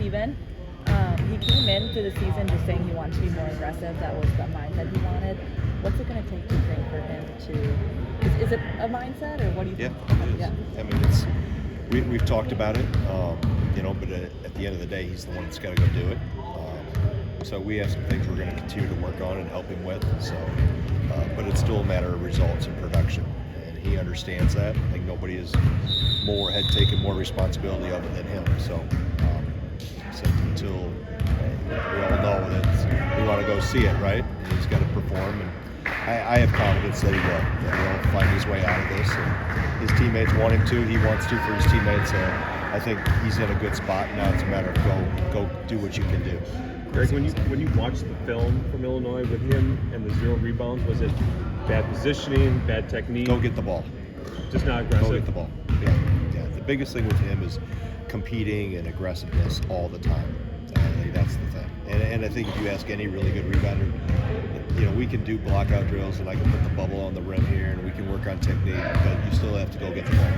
Steven. He came into the season just saying he wanted to be more aggressive. That was the mindset he wanted. What's it going to take, do you think, for him to? Is it a mindset, or what do you think? Yeah, it is. Yeah. I mean, we've talked about it, but at the end of the day, he's the one that's got to go do it. So we have some things we're going to continue to work on and help him with. So, but it's still a matter of results and production, and he understands that. I think nobody has taken more responsibility of it than him. So until we all know that we want to go see it, right? And he's got to perform, and I have confidence that he will. That he'll find his way out of this. And his teammates want him to. He wants to for his teammates. I think he's in a good spot now. It's a matter of go do what you can do. Greg, when you watched the film from Illinois with him and the 0 rebounds, was it bad positioning, bad technique? Go get the ball. Just not aggressive? Go get the ball. Yeah. The biggest thing with him is competing and aggressiveness all the time. I think that's the thing. And I think if you ask any really good rebounder, we can do blockout drills and I can put the bubble on the rim here and we can work on technique, but you still have to go get the ball.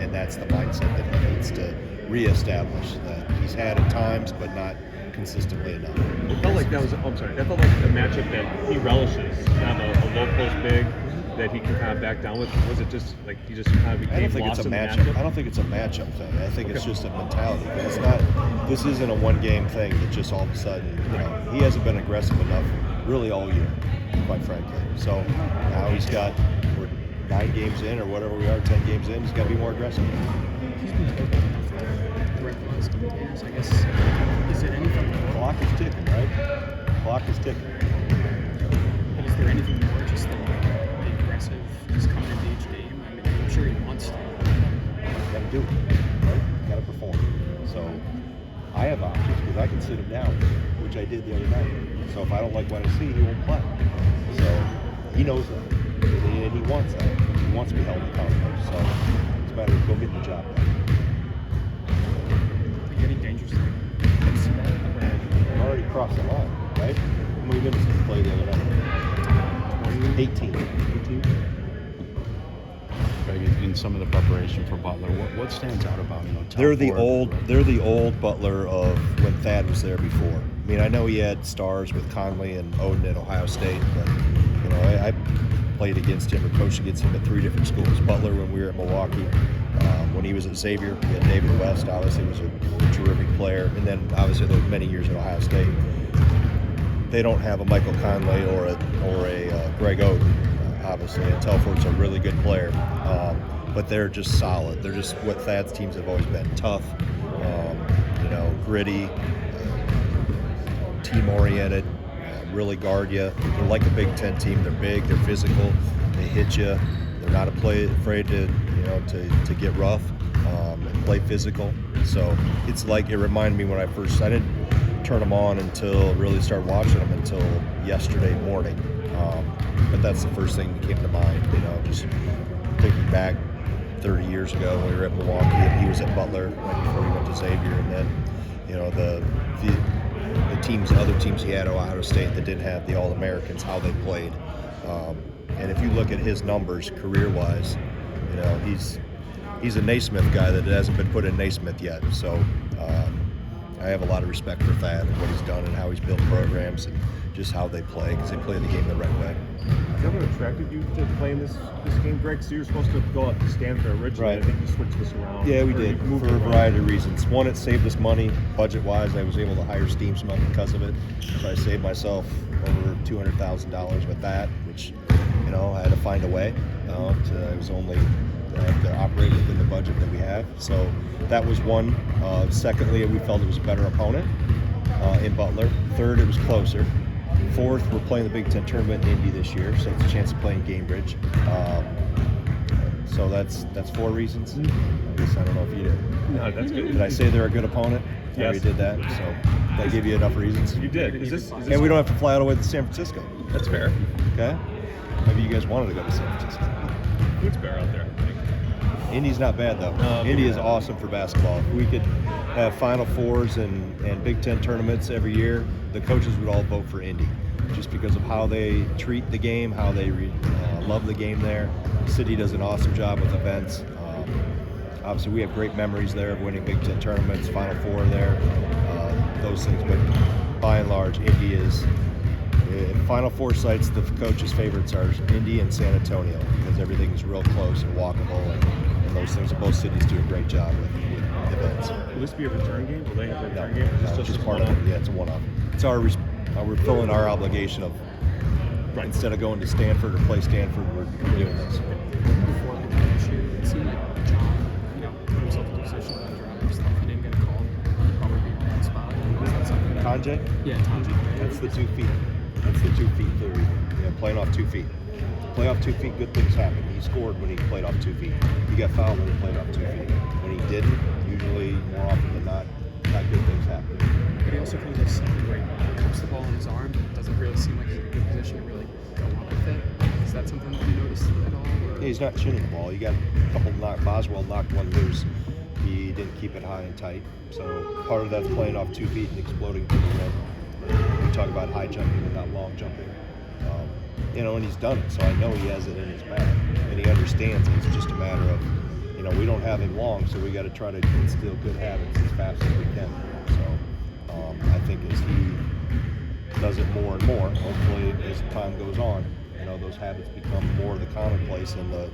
And that's the mindset that he needs to reestablish that he's had at times, but not consistently enough. It felt like that felt like a matchup that he relishes. Not a low post big that he can kind of back down with. Was it just like he just kind of became I don't think lost it's a in the matchup. I don't think it's a matchup thing. I think it's just a mentality. It's not. This isn't a one-game thing that just all of a sudden. He hasn't been aggressive enough really all year, quite frankly. So now we're 9 games in or whatever we are, 10 games in. He's got to be more aggressive. He's been taking enough throughout the last couple of years, I guess. Is there anything? The clock is ticking, right? The clock is ticking. But is there anything more just than the aggressive, just coming into each game? I mean, I'm sure he wants to. Got to do it, right? Got to perform. So I have options because I can sit him down, which I did the other night. So if I don't like what I see, he won't play. So he knows that, and he wants that. He wants to be held accountable. So it's a matter of go get the job done. Getting dangerous. I've already crossed the line, right? How many minutes did he play the other night? 18. In some of the preparation for Butler, what stands out about They're the old Butler of when Thad was there before. I mean, I know he had stars with Conley and Oden at Ohio State, but I played against him or coached against him at 3 different schools. Butler when we were at Milwaukee, when he was at Xavier, we had David West. Obviously, was a terrific player, and then obviously those many years at Ohio State. They don't have a Michael Conley or a Greg Gard. Obviously, and Telford's a really good player, but they're just solid. They're just what Thad's teams have always been: tough, gritty, team-oriented, really guard you. They're like a Big Ten team. They're big, they're physical, they hit you. They're not afraid to get rough and play physical. So it's like it reminded me when I didn't turn them on until really start watching them until yesterday morning. But that's the first thing that came to mind, just thinking back 30 years ago when we were at Milwaukee and he was at Butler right before he went to Xavier, and then, the other teams he had at Ohio State that didn't have the All-Americans, how they played. And if you look at his numbers career-wise, he's a Naismith guy that hasn't been put in Naismith yet. So I have a lot of respect for Thad and what he's done and how he's built programs and just how they play, because they play the game the right way. Is that what attracted you to playing this game, Greg? So you were supposed to go out to Stanford originally. Right. I think you switched this around. Yeah, we did, for a variety of reasons. One, it saved us money budget-wise. I was able to hire Steamsman because of it. So I saved myself over $200,000 with that, which, I had to find a way. I was only to operate within the budget that we have. So that was one. Secondly, we felt it was a better opponent in Butler. Third, it was closer. Fourth, we're playing the Big Ten tournament in Indy this year, so it's a chance of playing Cambridge. So that's 4 reasons. I guess I don't know if you did. No, that's good. Did I say they're a good opponent? I already did that. So did I give you enough reasons? You did. Is this and we don't have to fly all the way to San Francisco. That's fair. Okay. Maybe you guys wanted to go to San Francisco. Food's better out there, I think. Indy's not bad though. Indy is awesome for basketball. If we could have Final Fours and Big Ten tournaments every year, the coaches would all vote for Indy, just because of how they treat the game, how they love the game there. The city does an awesome job with events. Obviously, we have great memories there of winning Big Ten tournaments, Final Four there. those things. But by and large, Indy is Final Four sites. The coaches' favorites are Indy and San Antonio because everything's real close and walkable, and those things. Both cities do a great job with events. Will this be a return game? Will they have a No, return game? Or is this just a part of one-off? it. Yeah, it's a one-off. It's we're filling our obligation of instead of going to Stanford or play Stanford, we're doing this. Before the this year, it seemed like John, put himself in a position to drop his stuff. He didn't get a call. He'd probably be in that spot. Is that something that... Kanjay? Yeah, Tanji. That's the 2 feet. That's the 2 feet theory. Playing off 2 feet. Play off 2 feet, good things happen. He scored when he played off 2 feet. He got fouled when he played off 2 feet. When he didn't, usually more often than not good things happen. But he also kind of does something where he cups the ball in his arm, but it doesn't really seem like he's in a good position to really go on with it. Is that something that you noticed at all? Or? Yeah, he's not chinning the ball. You got a couple Boswell knocked one loose. He didn't keep it high and tight. So part of that's playing off 2 feet and exploding to the rim. We talk about high jumping and not long jumping. And he's done it, so I know he has it in his bag. And he understands it. It's just a matter of, we don't have him long, so we got to try to instill good habits as fast as we can. So I think as he does it more and more, hopefully as time goes on, those habits become more the commonplace, and the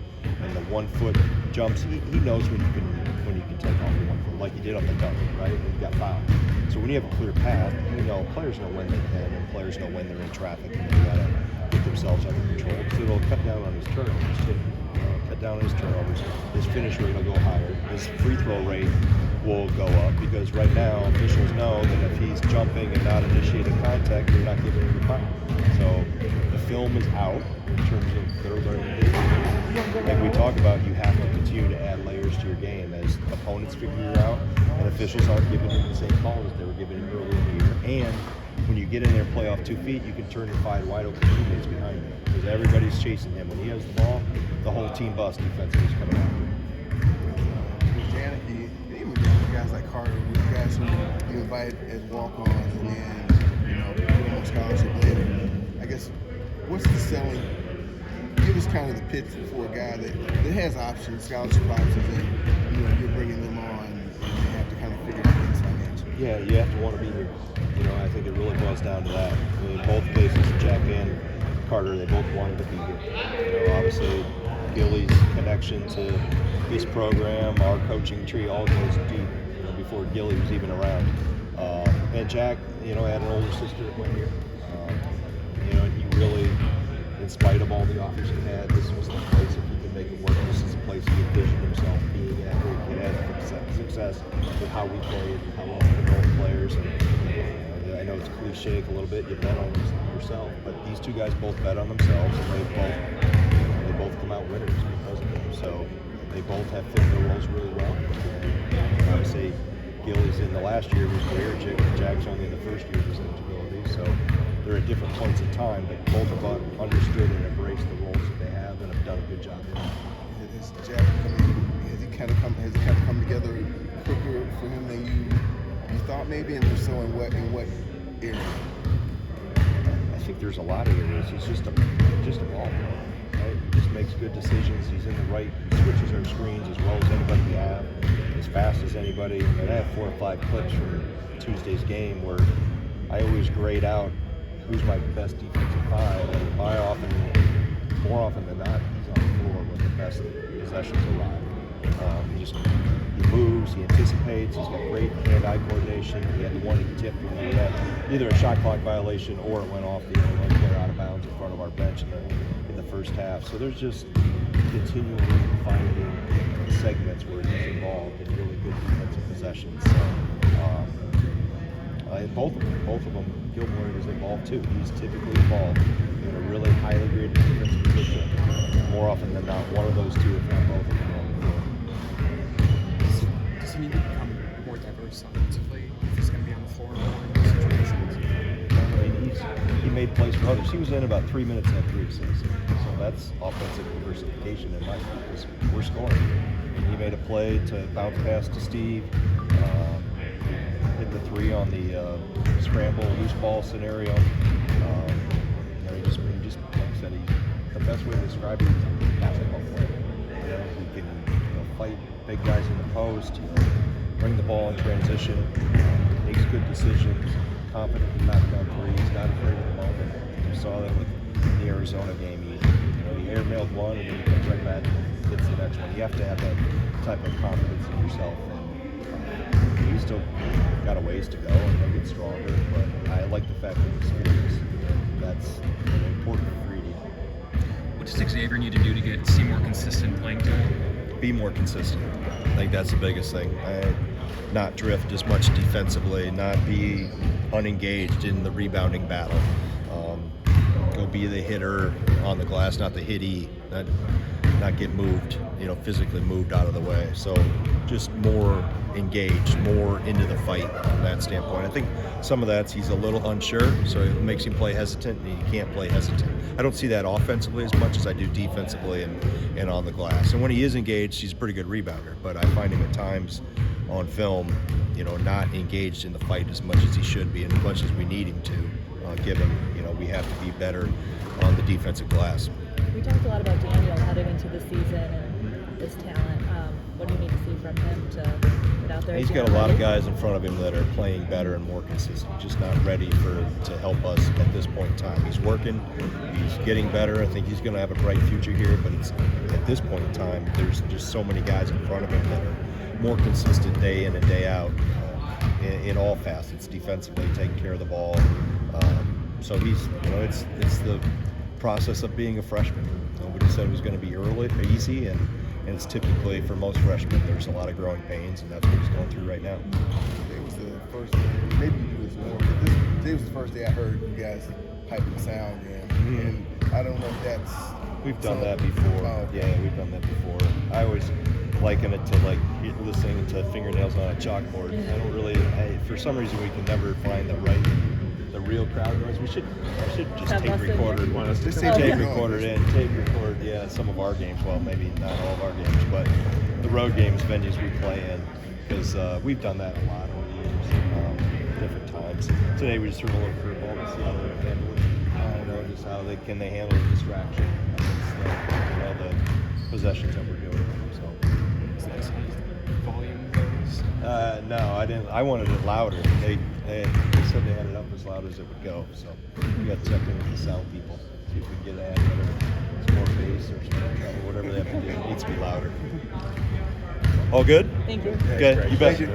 1 foot jumps. He knows when you can take off the 1 foot, like he did on the dunk, right? And he got fouled. So when you have a clear path, players know when they can, and players know when they're in traffic, and they gotta get themselves under control. So it'll cut down on his turnovers too. Cut down on his turnovers. His finish rate will go higher. His free throw rate will go up because right now officials know that if he's jumping and not initiating contact, they're not giving him the foul. So the film is out in terms of their learning. Like we talk about, you have to continue to add layers to your game as opponents figure you out, and officials aren't giving him the same calls as they were giving him earlier in the year. And when you get in there and play off 2 feet, you can turn and find wide open teammates behind you because everybody's chasing him. When he has the ball, the whole team bus defensively is coming after him. Janet, even guys like Carter, guys who you invite as walk-ons and then put them on scholarship later. I guess what's the selling? Give us kind of the pitch for a guy that has options, scholarship options, and you're bringing them on, and you have to kind of figure out things financially. Yeah, you have to want to be here. I think it really boils down to that. Both cases, Jack and Carter, they both wanted to be here. Obviously, Gilly's connection to this program, our coaching tree, all goes deep. Before Gilly was even around. And Jack, had an older sister that went here. And he really, in spite of all the offers he had, this was the place if he could make it work. This is a place he envisioned himself being at. He had success with how we played, how well we know players. And I know it's cliche a little bit. You bet on yourself, but these two guys both bet on themselves, and they both come out winners because of it. So they both have fit their roles really well. And I would say Gilly's in the last year of his career, Jack's only in the first year of his eligibility. So they're at different points in time, but both of them understood and embraced the roles that they have and have done a good job. Has Jack has it kind of come together quicker for him than you thought maybe, and if so, in what area? I think there's a lot of areas. He's just a ball player. Right? He just makes good decisions. He's in the right. He switches our screens as well as anybody we have, as fast as anybody. And I have 4 or 5 clips from Tuesday's game where I always grade out who's my best defensive five, and more often than not, he's on the floor when the best possessions arrive. He moves, he anticipates, he's got great hand-eye coordination. He had the one he tipped when we had either a shot clock violation or it went off the player out of bounds in front of our bench in the first half. So there's just continually finding segments where he's involved in really good defensive possessions. So, both of them, Gilmore is involved too. He's typically involved in a really highly graded defensive position. More often than not, one of those two, if not both of them, are on the floor. Does he need to become more diverse offensively if he's going to be on the floor more in those situations? I mean, he made plays for others. He was in about 3 minutes after he says so that's offensive diversification in my view. We're scoring. And he made a play to bounce pass to Steve. Hit the 3 on the scramble loose ball scenario. He just like I said, the best way to describe it is a basketball player. He can fight big guys in the post, bring the ball in transition. makes good decisions, confident in knocking down threes, not afraid of the moment. You saw that with the Arizona game. He airmailed one and then he comes right back and hits the next one. You have to have that type of confidence in yourself. And he's still got a ways to go and he'll get stronger. But I like the fact that he's serious. That's an important ingredient. What does Xavier need to do to see more consistent playing time? Be more consistent. I think that's the biggest thing. Not drift as much defensively, not be unengaged in the rebounding battle. Go be the hitter on the glass, not the hitty, not get moved, physically moved out of the way. So just more engaged, more into the fight from that standpoint. I think some of that's he's a little unsure, so it makes him play hesitant, and he can't play hesitant. I don't see that offensively as much as I do defensively and on the glass. And when he is engaged, he's a pretty good rebounder, but I find him at times on film, not engaged in the fight as much as he should be and as much as we need him to, given, we have to be better on the defensive glass. We talked a lot about Daniel heading into the season and his talent. What do you need to see from him to get out there? He's got a lot of guys in front of him that are playing better and more consistent, just not ready to help us at this point in time. He's working, he's getting better. I think he's going to have a bright future here, but at this point in time, there's just so many guys in front of him that are more consistent day in and day out in all facets, defensively, taking care of the ball. So he's, it's the process of being a freshman. Nobody said it was going to be easy, and it's typically, for most freshmen, there's a lot of growing pains, and that's what he's going through right now. It was the first day, maybe you do this more, but today was the first day I heard you guys piping sound again. Mm-hmm. And I don't know if that's... We've done that before. Oh, okay. Yeah, we've done that before. I always liken it to like listening to fingernails on a chalkboard. I don't really, for some reason, we can never find the real crowd noise. I should just Have tape us in record there. it. Let's Tape say tape record it in. Tape record, yeah, some of our games. Well, maybe not all of our games, but the road games, venues we play in, because we've done that a lot over the years, different times. Today we just threw a little curveball to see how they handle it. Just how they handle the distraction against the possessions that we're doing. So. Is that size volume? No, I didn't. I wanted it louder. They said they had it up as loud as it would go. So we got to check in with the sound people, see if we can get it at whether it's more bass or some treble, whatever they have to do. It needs to be louder. All good? Thank you. Okay, you bet. Thank you.